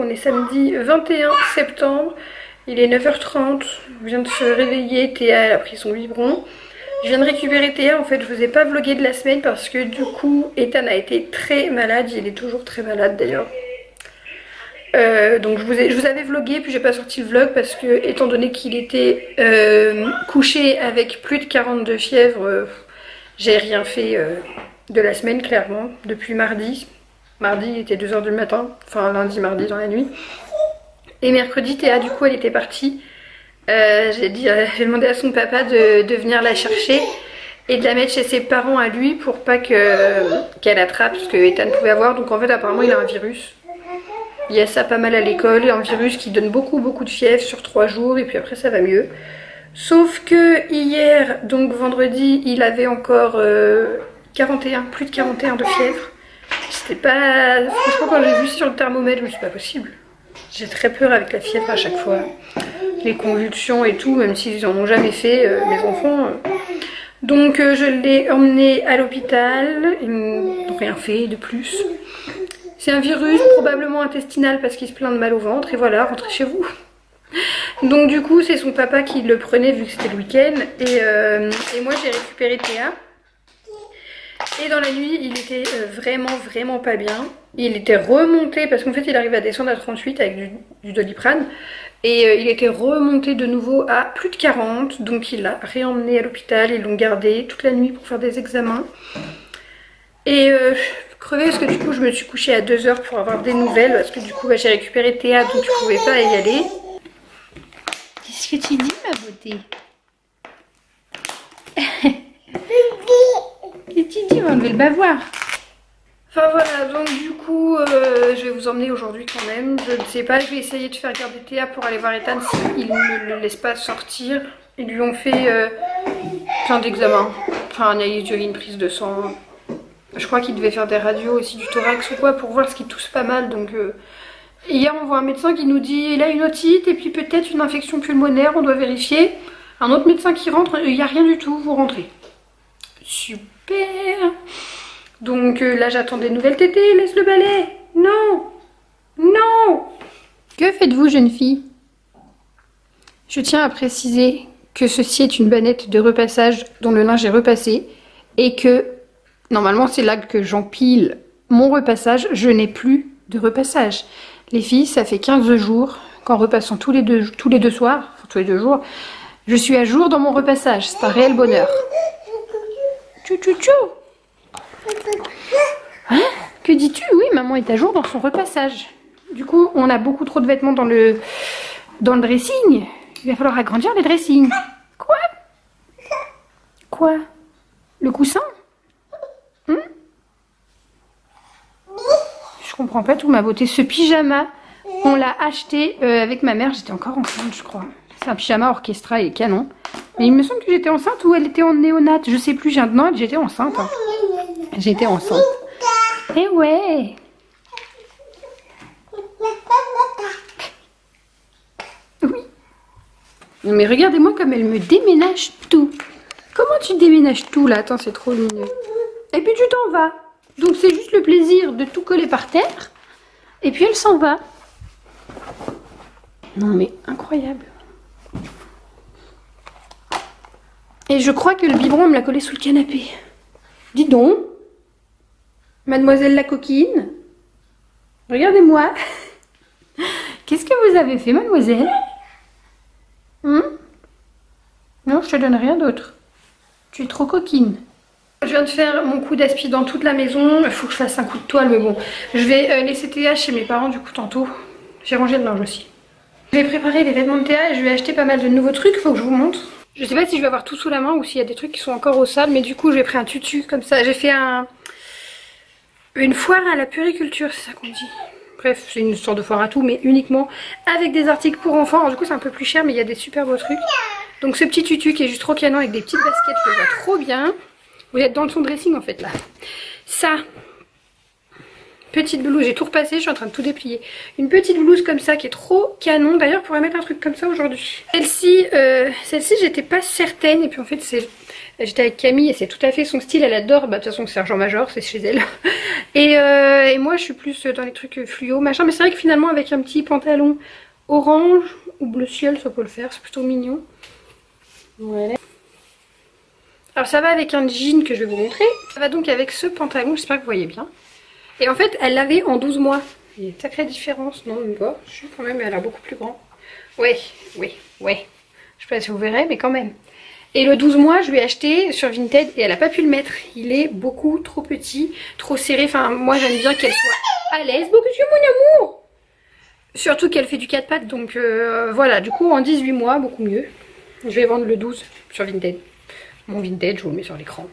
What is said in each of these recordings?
On est samedi 21 septembre, il est 9h30, je viens de se réveiller, Théa elle a pris son biberon. Je viens de récupérer Théa, en fait je vous ai pas vlogué de la semaine parce que du coup Ethan a été très malade, il est toujours très malade d'ailleurs. Donc je vous avais vlogué puis j'ai pas sorti le vlog parce que étant donné qu'il était couché avec plus de 42 fièvres, j'ai rien fait de la semaine clairement depuis mardi. Mardi il était 2 h du matin, enfin lundi, mardi dans la nuit. Et mercredi Théa du coup elle était partie. J'ai demandé à son papa de venir la chercher et de la mettre chez ses parents à lui pour pas qu'elle attrape ce que Ethan pouvait avoir. Donc en fait apparemment il a un virus. Il y a ça pas mal à l'école, un virus qui donne beaucoup de fièvre sur 3 jours et puis après ça va mieux. Sauf que hier, donc vendredi, il avait encore plus de 41 de fièvre. C'était pas... Franchement quand j'ai vu sur le thermomètre, je me suis dit pas possible. J'ai très peur avec la fièvre à chaque fois. Les convulsions et tout, même s'ils en ont jamais fait, mes enfants. Donc je l'ai emmené à l'hôpital, ils n'ont rien fait de plus. C'est un virus probablement intestinal parce qu'il se plaint de mal au ventre et voilà, rentrez chez vous. Donc du coup c'est son papa qui le prenait vu que c'était le week-end et moi j'ai récupéré Théa. Et dans la nuit il était vraiment pas bien. Il était remonté parce qu'en fait il arrive à descendre à 38 avec du Doliprane. Et il était remonté de nouveau à plus de 40. Donc il l'a réemmené à l'hôpital, ils l'ont gardé toute la nuit pour faire des examens. Et crevé parce que du coup je me suis couchée à 2 h pour avoir des nouvelles. Parce que du coup j'ai récupéré Théa donc je pouvais pas y aller. Qu'est-ce que tu dis ma beauté? Qu'est-ce que tu dis? On va enlever le bavoir. Enfin voilà, donc du coup je vais vous emmener aujourd'hui quand même. Je ne sais pas, je vais essayer de faire garder Théa pour aller voir Ethan s'il ne le laisse pas sortir. Ils lui ont fait plein d'examens. Enfin analyse d'urine, prise de sang. Je crois qu'il devait faire des radios aussi du thorax ou quoi pour voir ce qui tousse pas mal. Donc hier on voit un médecin qui nous dit il a une otite et puis peut-être une infection pulmonaire, on doit vérifier. Un autre médecin qui rentre, il n'y a rien du tout, vous rentrez. Super. Donc là j'attends des nouvelles. Tété, laisse le balai. Non. Non. Que faites-vous jeune fille? Je tiens à préciser que ceci est une bannette de repassage dont le linge est repassé. Et que normalement c'est là que j'empile mon repassage. Je n'ai plus de repassage. Les filles ça fait 15 jours qu'en repassant tous les deux soirs, enfin, tous les 2 jours, je suis à jour dans mon repassage. C'est un réel bonheur. Tchou tchou tchou. Hein? Que dis-tu? Oui, maman est à jour dans son repassage. Du coup, on a beaucoup trop de vêtements dans le dressing. Il va falloir agrandir les dressings. Quoi? Quoi? Le coussin? Je comprends pas tout ma beauté. Ce pyjama, on l'a acheté avec ma mère. J'étais encore enceinte, je crois. C'est un pyjama orchestra, il est canon. Mais il me semble que j'étais enceinte ou elle était en néonate. Je sais plus, non, j'étais enceinte. Hein. J'étais enceinte. Eh ouais. Oui. Mais regardez-moi comme elle me déménage tout. Comment tu déménages tout là? Attends, c'est trop lumineux. Et puis tu t'en vas. Donc c'est juste le plaisir de tout coller par terre. Et puis elle s'en va. Non mais incroyable. Et je crois que le biberon me l'a collé sous le canapé. Dis donc. Mademoiselle la coquine. Regardez-moi. Qu'est-ce que vous avez fait, mademoiselle? Non, je te donne rien d'autre. Tu es trop coquine. Je viens de faire mon coup d'aspi dans toute la maison. Il faut que je fasse un coup de toile, mais bon. Je vais laisser Théa chez mes parents du coup tantôt. J'ai rangé le linge aussi. Je vais préparer les vêtements de Théa et je vais acheter pas mal de nouveaux trucs. Il faut que je vous montre. Je sais pas si je vais avoir tout sous la main ou s'il y a des trucs qui sont encore au sable, mais du coup j'ai pris un tutu comme ça. J'ai fait une foire à la puériculture, c'est ça qu'on dit. Bref, c'est une sorte de foire à tout, mais uniquement avec des articles pour enfants. Alors, du coup, c'est un peu plus cher, mais il y a des super beaux trucs. Donc ce petit tutu qui est juste trop canon avec des petites baskets, je le vois trop bien. Vous êtes dans le son dressing en fait là. Ça, petite blouse, j'ai tout repassé, je suis en train de tout déplier. Une petite blouse comme ça qui est trop canon. D'ailleurs, je pourrais mettre un truc comme ça aujourd'hui. Celle-ci, j'étais pas certaine. Et puis en fait, j'étais avec Camille et c'est tout à fait son style. Elle adore, bah de toute façon, Sergent Major, c'est chez elle. Et moi, je suis plus dans les trucs fluo, machin. Mais c'est vrai que finalement, avec un petit pantalon orange ou bleu ciel, ça peut le faire. C'est plutôt mignon. Voilà. Alors ça va avec un jean que je vais vous montrer. Ça va donc avec ce pantalon, j'espère que vous voyez bien. Et en fait elle l'avait en 12 mois. Il y a une sacrée différence, non même pas. Je suis quand même, elle a l'air beaucoup plus grand. Ouais. Je sais pas si vous verrez mais quand même. Et le 12 mois je lui ai acheté sur Vinted et elle a pas pu le mettre. Il est beaucoup trop petit, trop serré. Enfin moi j'aime bien qu'elle soit à l'aise. Bon que tu es mon amour. Surtout qu'elle fait du 4 pattes donc voilà. Du coup en 18 mois beaucoup mieux. Je vais vendre le 12 sur Vinted. Mon Vinted, je vous le mets sur l'écran.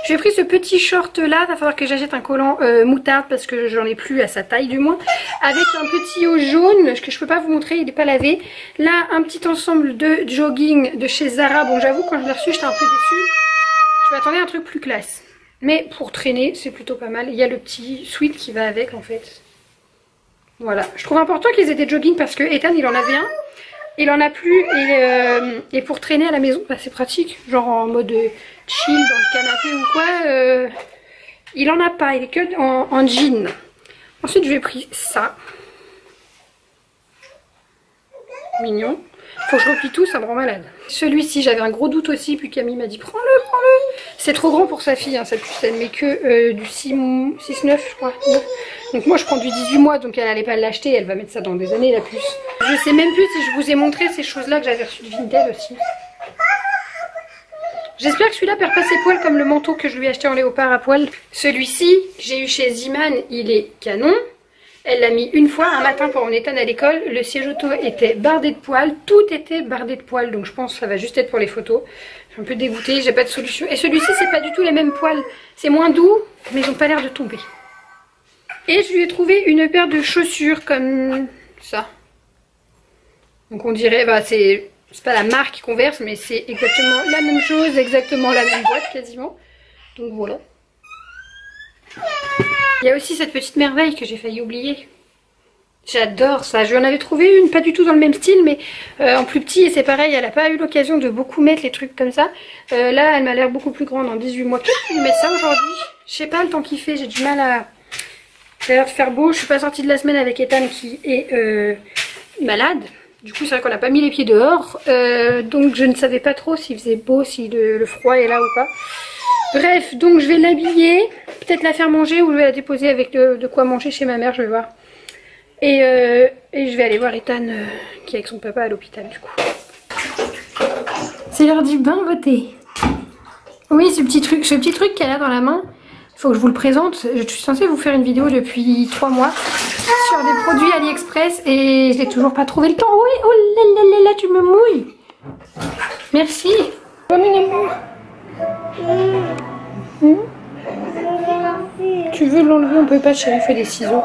J'ai pris ce petit short là, va falloir que j'achète un collant moutarde parce que j'en ai plus à sa taille du moins. Avec un petit haut jaune que je peux pas vous montrer, il n'est pas lavé. Là, un petit ensemble de jogging de chez Zara. Bon, j'avoue, quand je l'ai reçu, j'étais un peu déçue. Je m'attendais à un truc plus classe. Mais pour traîner, c'est plutôt pas mal. Il y a le petit sweat qui va avec en fait. Voilà. Je trouve important qu'ils aient des jogging parce que Ethan, il en avait un. Il en a plus et pour traîner à la maison, bah, c'est pratique. Genre en mode chill dans le canapé ou quoi. Il en a pas, il est que en jean. Ensuite, je vais pris ça. Mignon. Faut que je replie tout, ça me rend malade. Celui-ci, j'avais un gros doute aussi, puis Camille m'a dit prends-le, prends-le. C'est trop grand pour sa fille, hein, cette puce, elle met que du 6-9 je crois. Donc moi je prends du 18 mois, donc elle n'allait pas l'acheter, elle va mettre ça dans des années la puce. Je sais même plus si je vous ai montré ces choses-là que j'avais reçues de Vinted aussi. J'espère que celui-là perd pas ses poils comme le manteau que je lui ai acheté en léopard à poil. Celui-ci, que j'ai eu chez Ziman, il est canon. Elle l'a mis une fois, un matin quand on était à l'école. Le siège auto était bardé de poils, tout était bardé de poils. Donc je pense que ça va juste être pour les photos. Je suis un peu dégoûtée, j'ai pas de solution. Et celui-ci, c'est pas du tout les mêmes poils. C'est moins doux, mais ils ont pas l'air de tomber. Et je lui ai trouvé une paire de chaussures comme ça. Donc on dirait, bah c'est pas la marque Converse, mais c'est exactement la même chose, exactement la même boîte quasiment. Donc voilà. Il y a aussi cette petite merveille que j'ai failli oublier. J'adore ça. Je lui en avais trouvé une, pas du tout dans le même style, mais en plus petit. Et c'est pareil, elle n'a pas eu l'occasion de beaucoup mettre les trucs comme ça. Là, elle m'a l'air beaucoup plus grande en 18 mois. Qu'est-ce que je lui mets ça aujourd'hui? Je sais pas le temps qu'il fait, j'ai du mal à... Ça a l'air de faire beau. Je suis pas sortie de la semaine avec Ethan qui est malade. Du coup, c'est vrai qu'on n'a pas mis les pieds dehors. Donc, je ne savais pas trop s'il faisait beau, si le froid est là ou pas. Bref, donc je vais l'habiller, peut-être la faire manger ou je vais la déposer avec de quoi manger chez ma mère, je vais voir. Et je vais aller voir Ethan qui est avec son papa à l'hôpital du coup. C'est l'heure du bain beauté. Oui, ce petit truc qu'elle a dans la main, il faut que je vous le présente. Je suis censée vous faire une vidéo depuis 3 mois sur des produits AliExpress et je n'ai toujours pas trouvé le temps. Oui, oh là là là là, tu me mouilles. Merci. Oh mon amour. Tu veux l'enlever? On peut pas, chérie, fais des ciseaux.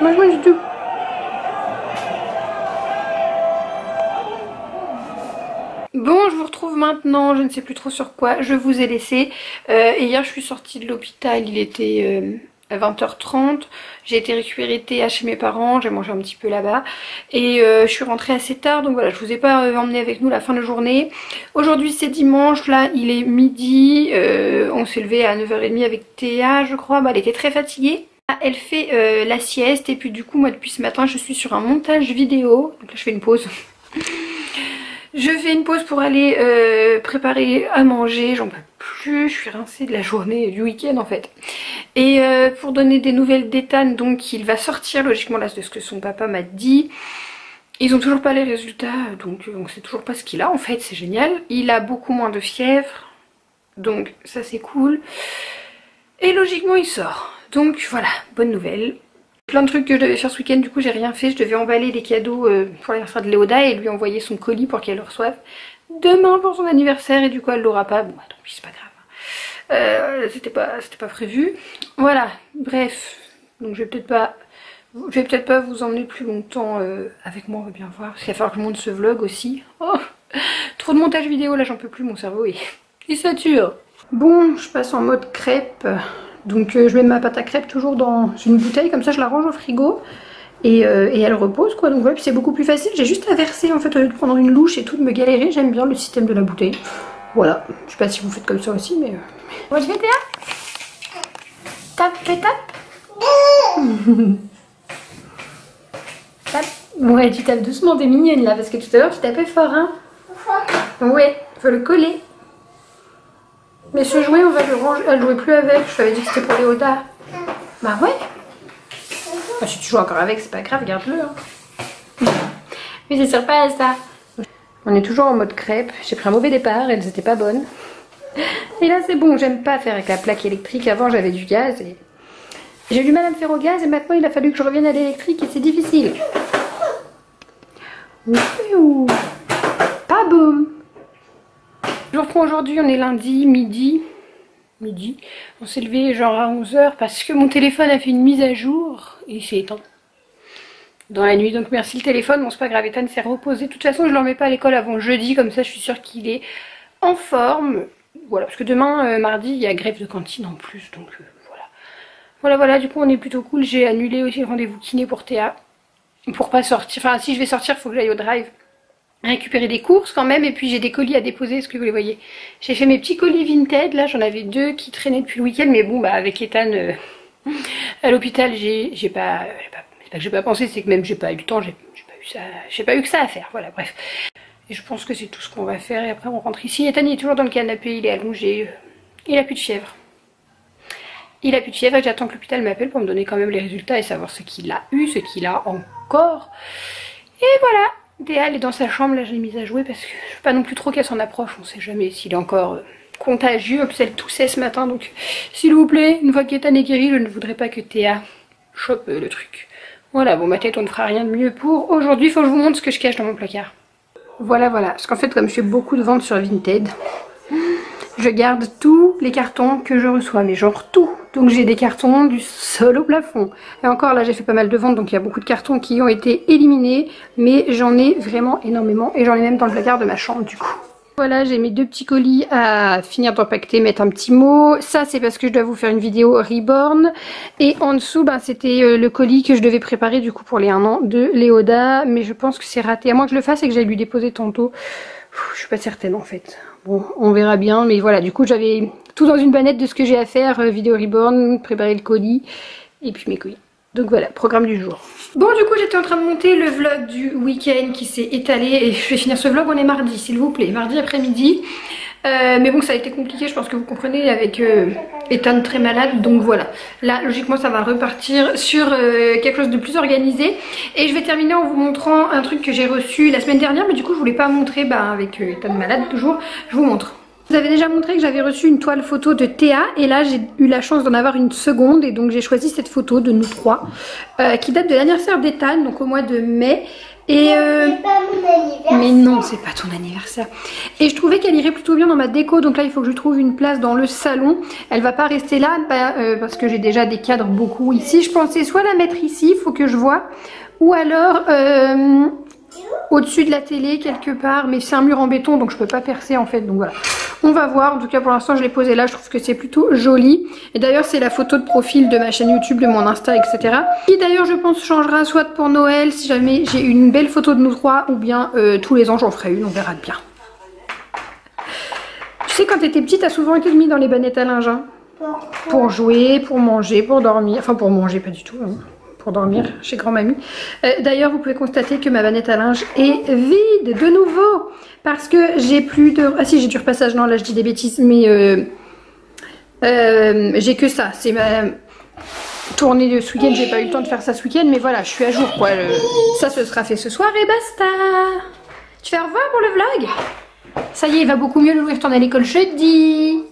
Mange-moi du tout. Bon, je vous retrouve maintenant, je ne sais plus trop sur quoi, je vous ai laissé. Et hier, je suis sortie de l'hôpital, il était à 20h30. J'ai été récupérer Théa chez mes parents, j'ai mangé un petit peu là-bas. Et je suis rentrée assez tard, donc voilà, je vous ai pas emmené avec nous la fin de journée. Aujourd'hui, c'est dimanche, là, il est midi. On s'est levé à 9h30 avec Théa, je crois. Bah, elle était très fatiguée. Elle fait la sieste et puis du coup, moi, depuis ce matin, je suis sur un montage vidéo. Donc là, je fais une pause. Je fais une pause pour aller préparer à manger, j'en peux plus, je suis rincée de la journée, du week-end en fait. Et pour donner des nouvelles d'Ethan, donc il va sortir logiquement là de ce que son papa m'a dit. Ils ont toujours pas les résultats, donc on sait toujours pas ce qu'il a en fait, c'est génial. Il a beaucoup moins de fièvre, donc ça c'est cool. Et logiquement il sort, donc voilà, bonne nouvelle. Plein de trucs que je devais faire ce week-end, du coup j'ai rien fait. Je devais emballer les cadeaux pour l'anniversaire de Léoda et lui envoyer son colis pour qu'elle le reçoive demain pour son anniversaire, et du coup elle l'aura pas. Bon bah tant pis, c'est pas grave. C'était pas prévu. Voilà, bref. Donc je vais peut-être pas vous emmener plus longtemps avec moi, on va bien voir. Parce qu'il va falloir que je monte ce vlog aussi. Oh, trop de montage vidéo, là j'en peux plus, mon cerveau il sature. Bon, je passe en mode crêpe. Donc je mets ma pâte à crêpes toujours dans une bouteille, comme ça je la range au frigo. Et elle repose quoi, donc voilà, puis c'est beaucoup plus facile. J'ai juste à verser en fait au lieu de prendre une louche et tout, de me galérer. J'aime bien le système de la bouteille. Voilà, je sais pas si vous faites comme ça aussi, mais... Moi je vais Théa. Tape, fais tape. Tape. Ouais, tu tapes doucement, t'es mignonne là, parce que tout à l'heure tu tapais fort, hein. Ouais, faut le coller. Mais ce jouet, on va le ranger. Elle jouait plus avec, je t'avais dit que c'était pour Léoda. Bah ouais. Enfin, si tu joues encore avec, c'est pas grave, garde-le. Hein. Mais ça sert pas à ça. On est toujours en mode crêpe. J'ai pris un mauvais départ, elles étaient pas bonnes. Et là c'est bon, j'aime pas faire avec la plaque électrique. Avant j'avais du gaz et j'ai eu du mal à me faire au gaz, et maintenant il a fallu que je revienne à l'électrique et c'est difficile. Pas boum. Je reprends aujourd'hui, on est lundi, midi. On s'est levé genre à 11 h parce que mon téléphone a fait une mise à jour et il s'est éteint dans la nuit. Donc merci le téléphone, bon c'est pas grave, Ethan s'est reposé. De toute façon je ne l'emmène pas à l'école avant jeudi, comme ça je suis sûre qu'il est en forme. Voilà, parce que demain, mardi, il y a grève de cantine en plus, donc voilà, du coup on est plutôt cool. J'ai annulé aussi le rendez-vous kiné pour Théa, pour pas sortir, enfin si je vais sortir, il faut que j'aille au drive récupérer des courses quand même, et puis j'ai des colis à déposer, est-ce que vous les voyez? J'ai fait mes petits colis Vinted, là j'en avais 2 qui traînaient depuis le week-end, mais bon bah avec Ethan à l'hôpital, c'est pas que j'ai pas pensé, c'est que même j'ai pas eu le temps, j'ai pas eu que ça à faire, voilà, bref. Et je pense que c'est tout ce qu'on va faire, et après on rentre ici. Ethan il est toujours dans le canapé, il est allongé, il a plus de fièvre. J'attends que l'hôpital m'appelle pour me donner quand même les résultats et savoir ce qu'il a eu, ce qu'il a encore. Et voilà. Théa elle est dans sa chambre, là je l'ai mise à jouer parce que je veux pas non plus trop qu'elle s'en approche, on sait jamais s'il est encore contagieux. En plus elle toussait ce matin, donc s'il vous plaît, une fois qu'Ethan est guéri, je ne voudrais pas que Théa chope le truc. Voilà, bon ma tête on ne fera rien de mieux pour aujourd'hui. Faut que je vous montre ce que je cache dans mon placard. Voilà, parce qu'en fait comme je fais beaucoup de ventes sur Vinted, je garde tous les cartons que je reçois, mais genre tout. Donc j'ai des cartons du sol au plafond. Et encore là j'ai fait pas mal de ventes, donc il y a beaucoup de cartons qui ont été éliminés. Mais j'en ai vraiment énormément, et j'en ai même dans le placard de ma chambre du coup. Voilà, j'ai mes 2 petits colis à finir d'empaqueter, mettre un petit mot. Ça c'est parce que je dois vous faire une vidéo Reborn. Et en dessous ben, c'était le colis que je devais préparer du coup pour les 1 an de Léoda. Mais je pense que c'est raté, à moins que je le fasse et que j'aille lui déposer tantôt. Je suis pas certaine en fait. Bon, on verra bien, mais voilà, du coup j'avais tout dans une banette de ce que j'ai à faire, vidéo Reborn, préparer le colis, et puis mes colis. Donc voilà, programme du jour. Bon du coup j'étais en train de monter le vlog du week-end qui s'est étalé, et je vais finir ce vlog, on est mardi s'il vous plaît, mardi après-midi. Mais bon ça a été compliqué, je pense que vous comprenez, avec Ethan très malade, donc voilà. Là logiquement ça va repartir sur quelque chose de plus organisé. Et je vais terminer en vous montrant un truc que j'ai reçu la semaine dernière, mais du coup je voulais pas montrer, bah, avec Ethan malade toujours, je vous montre. Je vous avais déjà montré que j'avais reçu une toile photo de Théa, et là j'ai eu la chance d'en avoir une seconde, et donc j'ai choisi cette photo de nous 3 qui date de l'anniversaire d'Ethan, donc au mois de mai. Et c'est pas mon anniversaire. Mais non, c'est pas ton anniversaire. Et je trouvais qu'elle irait plutôt bien dans ma déco, donc là il faut que je trouve une place dans le salon. Elle va pas rester là parce que j'ai déjà des cadres beaucoup ici. Je pensais soit la mettre ici, il faut que je vois, ou alors au-dessus de la télé quelque part, mais c'est un mur en béton donc je peux pas percer en fait, donc voilà. On va voir, en tout cas pour l'instant je l'ai posée là, je trouve que c'est plutôt joli. Et d'ailleurs c'est la photo de profil de ma chaîne YouTube, de mon Insta, etc. Qui d'ailleurs je pense changera soit pour Noël, si jamais j'ai une belle photo de nous 3, ou bien tous les ans j'en ferai une, on verra bien. Tu sais quand t'étais petite t'as souvent été mis dans les bannettes à linge, hein, pour jouer, pour manger, pour dormir, enfin pour manger pas du tout, hein. Pour dormir chez grand-mamie. D'ailleurs vous pouvez constater que ma banette à linge est vide de nouveau, parce que j'ai plus de... Ah si, j'ai du repassage, non là je dis des bêtises, mais j'ai que ça, c'est ma tournée de ce week-end, j'ai pas eu le temps de faire ça ce week-end, mais voilà, je suis à jour quoi. Ça ce sera fait ce soir et basta. Tu fais au revoir pour le vlog? Ça y est, il va beaucoup mieux, le Louis retourne à l'école jeudi.